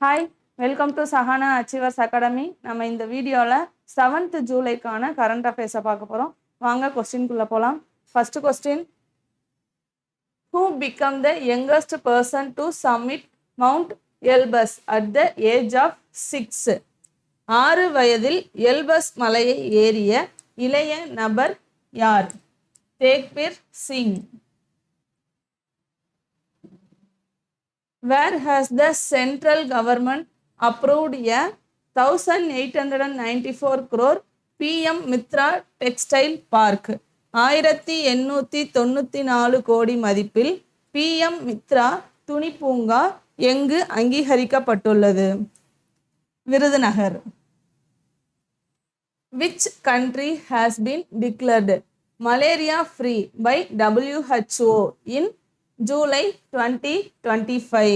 Hi, welcome to Sahana achievers academy. நம்ம இந்த வீடியோவில் 7th ஜூலைக்கான கரண்ட் அஃபேர்ஸை பார்க்க போகிறோம். வாங்க கொஸ்டின்குள்ளே போகலாம். First question, who become the youngest person to summit Mount Elbrus at the age of 6? 6 வயதில் எல்பஸ் மலையை ஏறிய இளைய நபர் யார்? Tegbir Singh. Where has the central government approved a 1894 crore PM Mitra textile park? 1894 கோடி மதிப்பில் PM மித்ரா துணி பூங்கா எங்கு அங்கீகரிக்கப்பட்டுள்ளது? Virudhunagar. Which country has been declared malaria free by WHO in July 2025?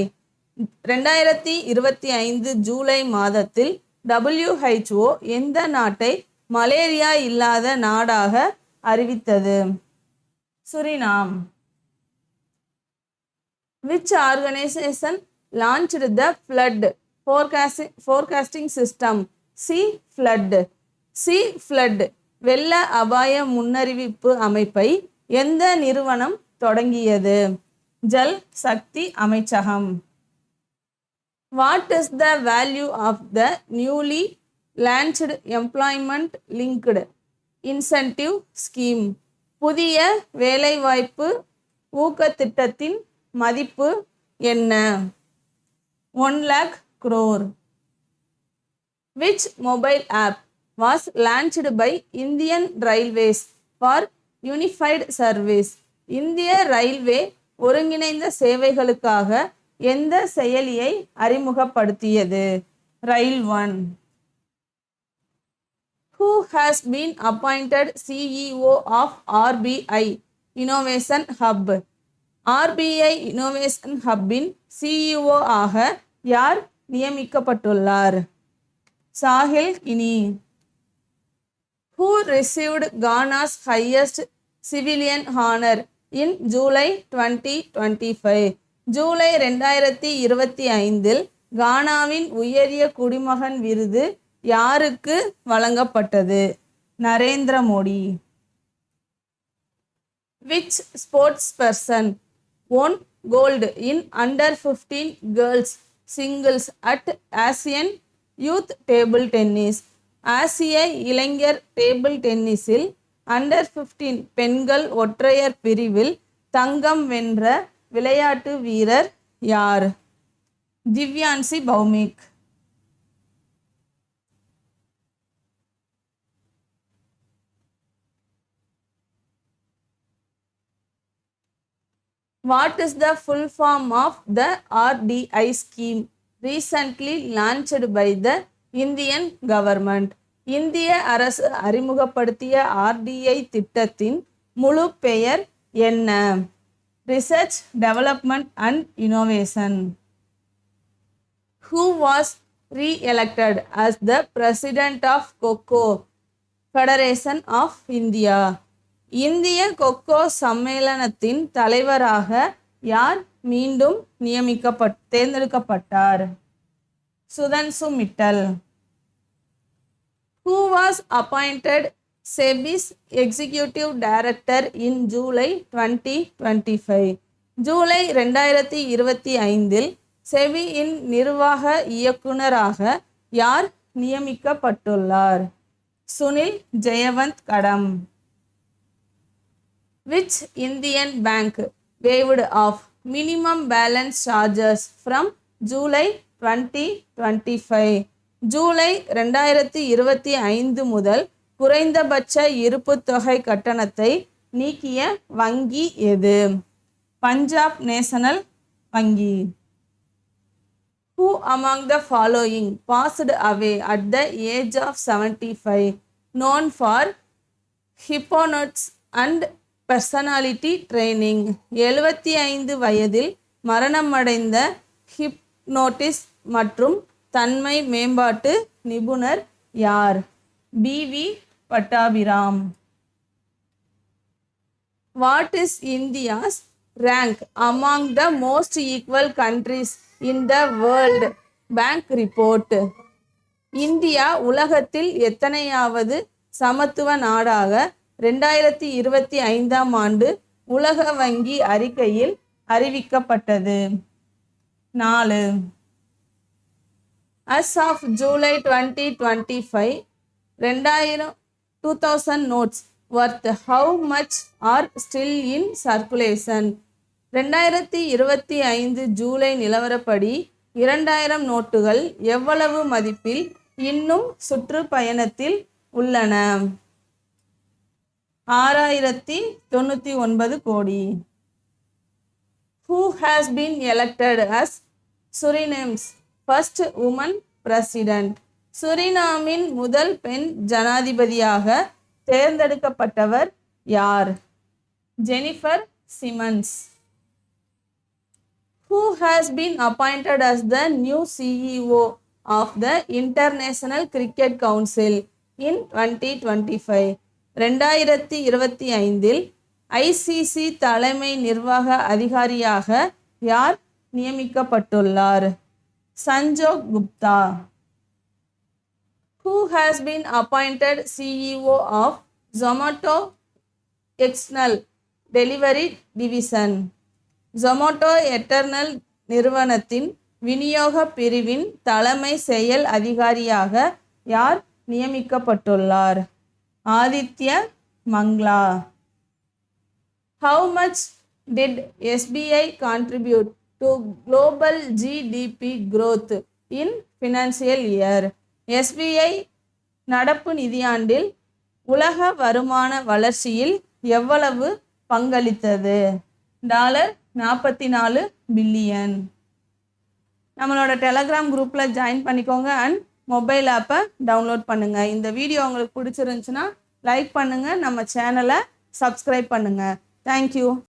2025 July மாதத்தில் WHO எந்த நாட்டை மலேரியா இல்லாத நாடாக அறிவித்தது? Suriname. Which organization launched the flood forecasting system Sea Flood? Sea Flood வெள்ள அபாய முன்னறிவிப்பு அமைப்பை எந்த நிறுவனம் தொடங்கியது? ஜல் சக்தி அமைச்சகம். What is the value of the newly launched employment linked incentive scheme? புதிய வேலைவாய்ப்பு ஊக்க திட்டத்தின் மதிப்பு என்ன? 1 lakh crore. Which mobile app was launched by Indian Railways for unified service? இந்திய ரயில்வே ஒருங்கிணைந்த சேவைகளுக்காக எந்த செயலியை அறிமுகப்படுத்தியது? ரயில் one. Who has been appointed CEO of RBI Innovation Hub? RBI Innovation Hubபின் CEO ஆக யார் நியமிக்கப்பட்டுள்ளார்? Sahil Guinea. Who received Ghana's highest civilian honor in July 2025? July 2025 கானாவின் உயரிய குடிமகன் விருது யாருக்கு வழங்கப்பட்டது? Narendra Modi. Which sports person won gold in under 15 girls singles at Asian Youth Table Tennis? ஆசிய இளைஞர் டேபிள் டென்னிஸில் அண்டர் 15 பெண்கள் ஒற்றையர் பிரிவில் தங்கம் வென்ற விளையாட்டு வீரர் யார்? திவ்யான்சி Bhowmik. What is the full form of the RDI scheme recently launched by the Indian government? இந்திய அரசு அறிமுகப்படுத்திய RDI திட்டத்தின் முழு பெயர் என்ன? Research development and innovation. Who was re-elected as the president of Cocoa Federation of India? இந்திய கொக்கோ சம்மேளனத்தின் தலைவராக யார் மீண்டும் தேர்ந்தெடுக்கப்பட்டார்? சுதன்சு Mittal. Who was appointed SEBI's executive director in July 2025? July 2025 செபியின் நிர்வாக இயக்குனராக யார் நியமிக்கப்பட்டுள்ளார்? சுனில் ஜெயவந்த் கடம். Which Indian bank waived off minimum balance charges from July 2025? July 2025 முதல் குறைந்தபட்ச இருப்பு தொகை கட்டணத்தை நீக்கிய வங்கி எது? பஞ்சாப் நேஷனல் வங்கி. Who among the following passed away at the age of 75? known for hypnosis and personality training. 75 வயதில் மரணமடைந்த ஹிப்னோட்டிஸ் மற்றும் தன்மை மேம்பாட்டு நிபுணர் யார்? BV Pattabiram. What is India's rank among the most equal countries in the world bank report. India உலகத்தில் எத்தனையாவது சமத்துவ நாடாக 2025ஆம் ஆண்டு உலக வங்கி அறிக்கையில் அறிவிக்கப்பட்டது? 4. As of July 2025, 2000 notes worth how much are still in circulation? 2025 July நிலவரப்படி 2000 நோட்டுகள் எவ்வளவு மதிப்பில் இன்னும் சுற்றுப்பயணத்தில் உள்ளன? 6099 கோடி. Who has been elected as Suriname's first woman president? சுரினாமின் முதல் பெண் ஜனாதிபதியாக தேர்ந்தெடுக்கப்பட்டவர் யார்? Jennifer Siemens. Who has been appointed as the new CEO of the International Cricket Council in 2025? 2025இல் ICC தலைமை நிர்வாக அதிகாரியாக யார் நியமிக்கப்பட்டுள்ளார்? சஞ்சோக் Gupta. Who has been appointed CEO of Zomato External Delivery Division? Zomato eternal நிறுவனத்தின் விநியோக பிரிவின் தலைமை செயல் அதிகாரியாக யார் நியமிக்கப்பட்டுள்ளார்? Aditya மங்லா. How much did SBI contribute to global GDP growth in financial year? SBI நடப்பு நிதியாண்டில் உலக வருமான வளர்ச்சியில் எவ்வளவு பங்களித்தது? $44 பில்லியன். நம்மளோட டெலகிராம் குரூப்பில் ஜாயின் பண்ணிக்கோங்க அண்ட் மொபைல் ஆப்பை டவுன்லோட் பண்ணுங்கள். இந்த வீடியோ உங்களுக்கு பிடிச்சிருந்துச்சுன்னா லைக் பண்ணுங்கள், நம்ம சேனலை சப்ஸ்கிரைப் பண்ணுங்கள். தேங்க்யூ.